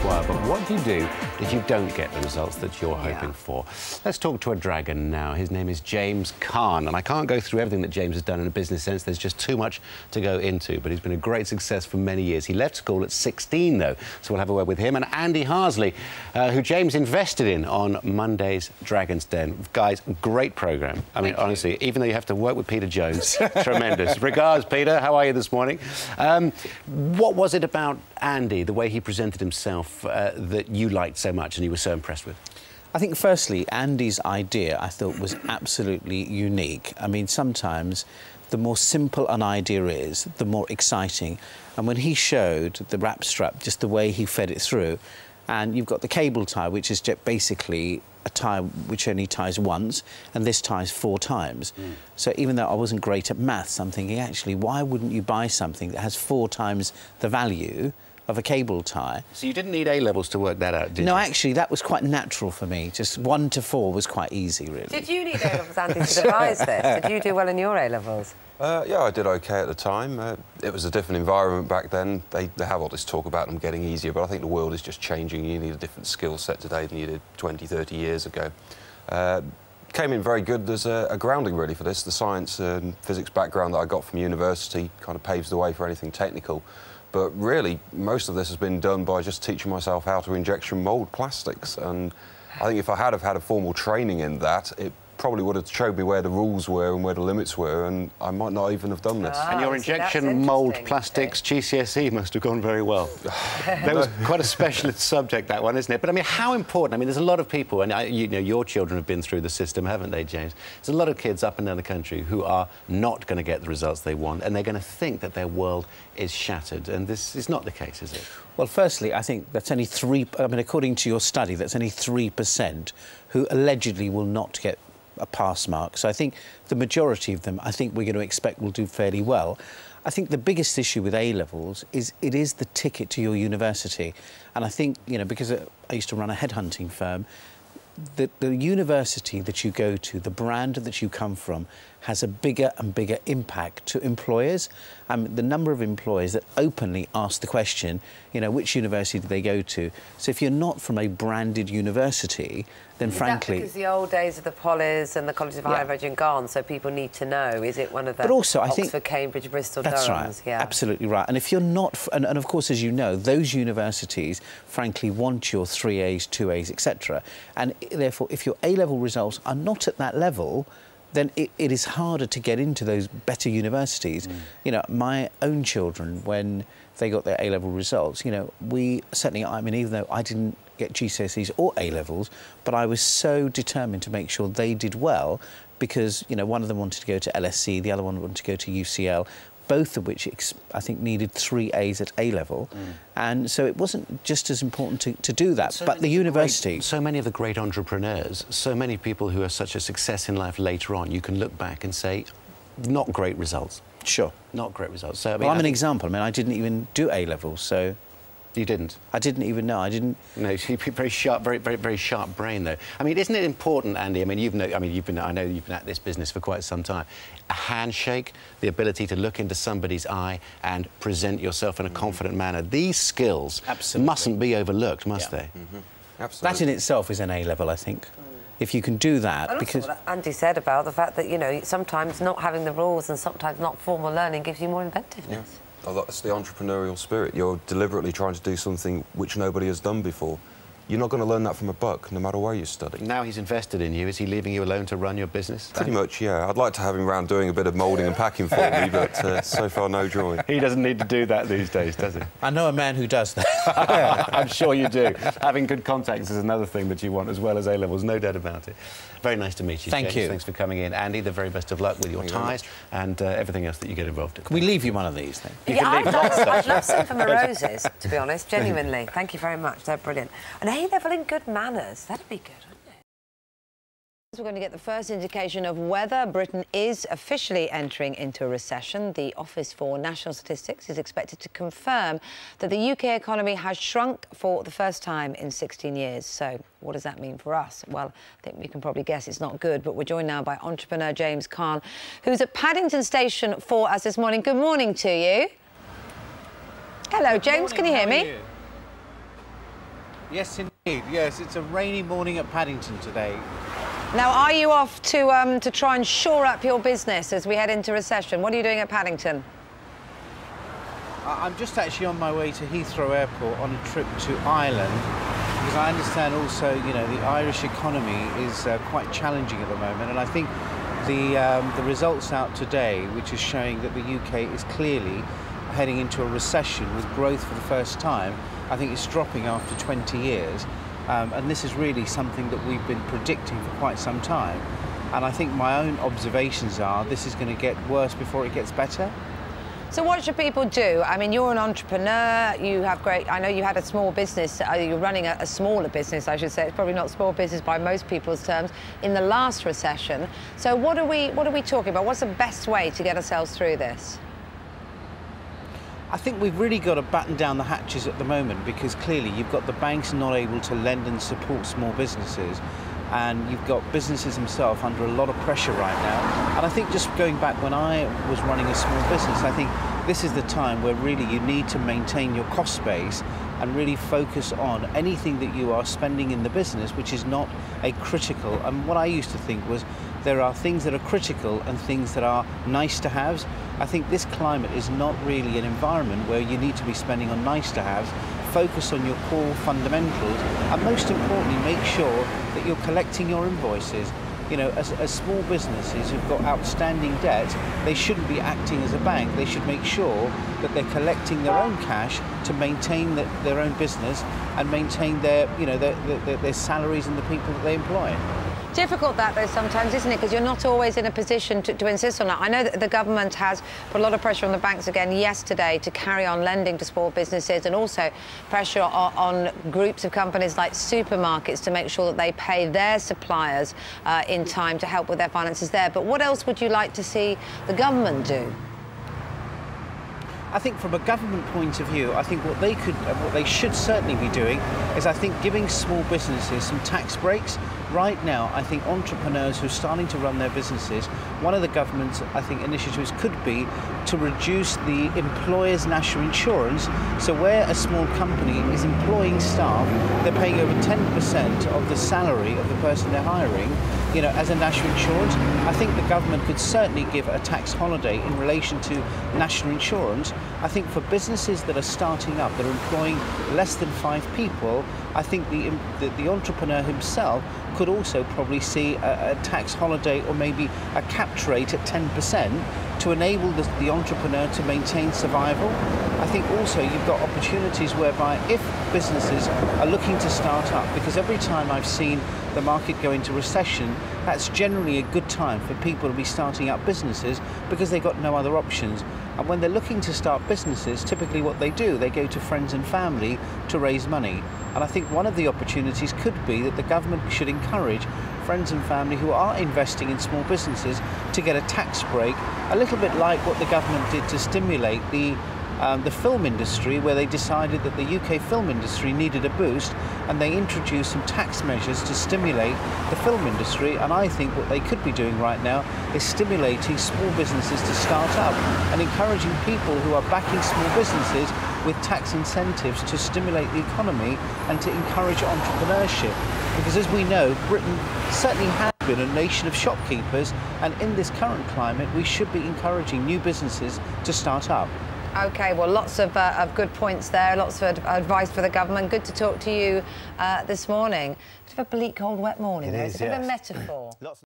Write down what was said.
require. But what do you do if you don't get the results that you're hoping for? Let's talk to a dragon now. His name is James Caan, and I can't go through everything that James has done in a business sense. There's just too much to go into, but he's been a great success for many years. He left school at 16, though, so we'll have a word with him and Andy Harsley, who James invested in on Monday's Dragon's Den. Guys, great programme. I mean, honestly, even though you have to work with Peter Jones, tremendous. Regards, Peter. How are you this morning? What was it about Andy, the way he presented himself, that you liked so much and you were so impressed with? I think, firstly, Andy's idea, I thought, was absolutely unique. I mean, sometimes the more simple an idea is, the more exciting. And when he showed the wrap strap, just the way he fed it through, and you've got the cable tie, which is basically a tie which only ties once, and this ties 4 times. So even though I wasn't great at maths, I'm thinking, actually, why wouldn't you buy something that has 4 times the value of a cable tie? So you didn't need A-levels to work that out, did you? No, actually, that was quite natural for me. Just 1 to 4 was quite easy, really. Did you need A-levels, Andy, to devise this? Did you do well in your A-levels? Yeah, I did OK at the time. It was a different environment back then. They have all this talk about them getting easier, but I think the world is just changing. You need a different skill set today than you did 20, 30 years ago. Came in very good as a grounding, really, for this. The science and physics background that I got from university kind of paves the way for anything technical. But really, most of this has been done by just teaching myself how to injection mould plastics. And I think if I had had a formal training in that, it probably would have showed me where the rules were and where the limits were, and I might not even have done this. And your injection mould plastics GCSE must have gone very well. That was quite a specialist subject, that one, isn't it? But I mean, how important? I mean, there's a lot of people, and you know, your children have been through the system, haven't they, James? There's a lot of kids up and down the country who are not going to get the results they want, and they're going to think that their world is shattered, and this is not the case, is it? Well, firstly, I think that's only 3... I mean, according to your study, that's only 3% who allegedly will not get a pass mark. So I think the majority of them, I think we're going to expect will do fairly well. I think the biggest issue with A-levels is it is the ticket to your university. And I think, you know, because I used to run a headhunting firm, the university that you go to, the brand that you come from, has a bigger and bigger impact to employers. The number of employers that openly ask the question, you know, which university do they go to? So if you're not from a branded university, then frankly... Because the old days of the Polys and the College of Higher Education gone, so people need to know, is it one of the but also, I Oxford, think, Cambridge, Bristol, that's Durham's? Right, absolutely right. And if you're not... And of course, as you know, those universities, frankly, want your 3 A's, 2 A's, etc. And therefore, if your A-level results are not at that level, then it is harder to get into those better universities. You know, my own children, when they got their A-level results, you know, I mean, even though I didn't get GCSEs or A-levels, but I was so determined to make sure they did well because, you know, one of them wanted to go to LSE, the other one wanted to go to UCL, both of which I think needed 3 A's at A-level. And so it wasn't just as important to do that, but the university... So many of the great entrepreneurs, so many people who are such a success in life later on, you can look back and say, not great results. Sure. Not great results. So, I mean, well, I'm an example. I mean, I didn't even do A-levels, so... You didn't? I didn't even know. I didn't... No, you've very sharp, very sharp brain, though. I mean, isn't it important, Andy? I mean, I know you've been at this business for quite some time. A handshake, the ability to look into somebody's eye and present yourself in a confident manner. These skills mustn't be overlooked, must they? Absolutely. That in itself is an A-level, I think. If you can do that, and because... Also what Andy said about the fact that, you know, sometimes not having the rules and sometimes not formal learning gives you more inventiveness. Oh, that's the entrepreneurial spirit. You're deliberately trying to do something which nobody has done before. You're not going to learn that from a book, no matter where you study. Now he's invested in you. Is he leaving you alone to run your business? Pretty much, yeah. I'd like to have him around doing a bit of moulding and packing for me, but so far, no joy. He doesn't need to do that these days, does he? I know a man who does that. I'm sure you do. Having good contacts is another thing that you want, as well as A-levels, no doubt about it. Very nice to meet you, Thank James. you. Thanks for coming in. Andy, the very best of luck with your ties and everything else that you get involved in. Can we leave you one of these, then? Yeah, I'd love some for my roses, to be honest, genuinely. Thank you very much. They're brilliant. An A-level in good manners. That'd be good, wouldn't it? We're going to get the first indication of whether Britain is officially entering into a recession. The Office for National Statistics is expected to confirm that the UK economy has shrunk for the first time in 16 years. So what does that mean for us? Well, I think we can probably guess it's not good, but we're joined now by entrepreneur James Caan, who's at Paddington Station for us this morning. Good morning to you. Hello, James. Can you hear me? Yes, indeed. Yes, it's a rainy morning at Paddington today. Now, are you off to try and shore up your business as we head into recession? What are you doing at Paddington? I'm just actually on my way to Heathrow Airport on a trip to Ireland, because I understand also, you know, the Irish economy is quite challenging at the moment, and I think the results out today, which is showing that the UK is clearly heading into a recession with growth for the first time, I think it's dropping after 20 years. And this is really something that we've been predicting for quite some time. And I think my own observations are this is going to get worse before it gets better. So what should people do? I mean, you're an entrepreneur, you have great... I know you had a small business, you're running a smaller business, I should say. It's probably not small business by most people's terms, in the last recession. So what are we talking about? What's the best way to get ourselves through this? I think we've really got to batten down the hatches at the moment, because clearly you've got the banks not able to lend and support small businesses, and you've got businesses themselves under a lot of pressure right now. And I think just going back when I was running a small business, I think this is the time where really you need to maintain your cost base and really focus on anything that you are spending in the business which is not a critical. And what I used to think was there are things that are critical and things that are nice to haves. I think this climate is not really an environment where you need to be spending on nice to haves. Focus on your core fundamentals, and most importantly, make sure that you're collecting your invoices. You know, as small businesses who've got outstanding debt, they shouldn't be acting as a bank. They should make sure that they're collecting their own cash to maintain their own business and maintain their, you know, their salaries and the people that they employ. Difficult that though sometimes, isn't it? Because you're not always in a position to insist on that. I know that the government has put a lot of pressure on the banks again yesterday to carry on lending to small businesses, and also pressure on groups of companies like supermarkets to make sure that they pay their suppliers in time to help with their finances there. But what else would you like to see the government do? I think from a government point of view, I think what they should certainly be doing is, I think, giving small businesses some tax breaks. Right now, I think entrepreneurs who are starting to run their businesses, one of the government's, I think, initiatives could be to reduce the employer's national insurance. So where a small company is employing staff, they're paying over 10% of the salary of the person they're hiring, you know, as a national insurance. I think the government could certainly give a tax holiday in relation to national insurance. I think for businesses that are starting up, that are employing less than 5 people, I think the entrepreneur himself could also probably see a tax holiday, or maybe a capped rate at 10%, to enable the entrepreneur to maintain survival. I think also you've got opportunities whereby if businesses are looking to start up, because every time I've seen the market go into recession, that's generally a good time for people to be starting up businesses, because they've got no other options. And when they're looking to start businesses, typically what they do, they go to friends and family to raise money. And I think one of the opportunities could be that the government should encourage friends and family who are investing in small businesses to get a tax break, a little bit like what the government did to stimulate the film industry, where they decided that the UK film industry needed a boost, and they introduced some tax measures to stimulate the film industry. And I think what they could be doing right now is stimulating small businesses to start up and encouraging people who are backing small businesses with tax incentives to stimulate the economy and to encourage entrepreneurship. Because as we know, Britain certainly has been a nation of shopkeepers, and in this current climate, we should be encouraging new businesses to start up. OK, well, lots of good points there, lots of advice for the government. Good to talk to you this morning. Bit of a bleak, cold, wet morning, though. It's a bit of a metaphor.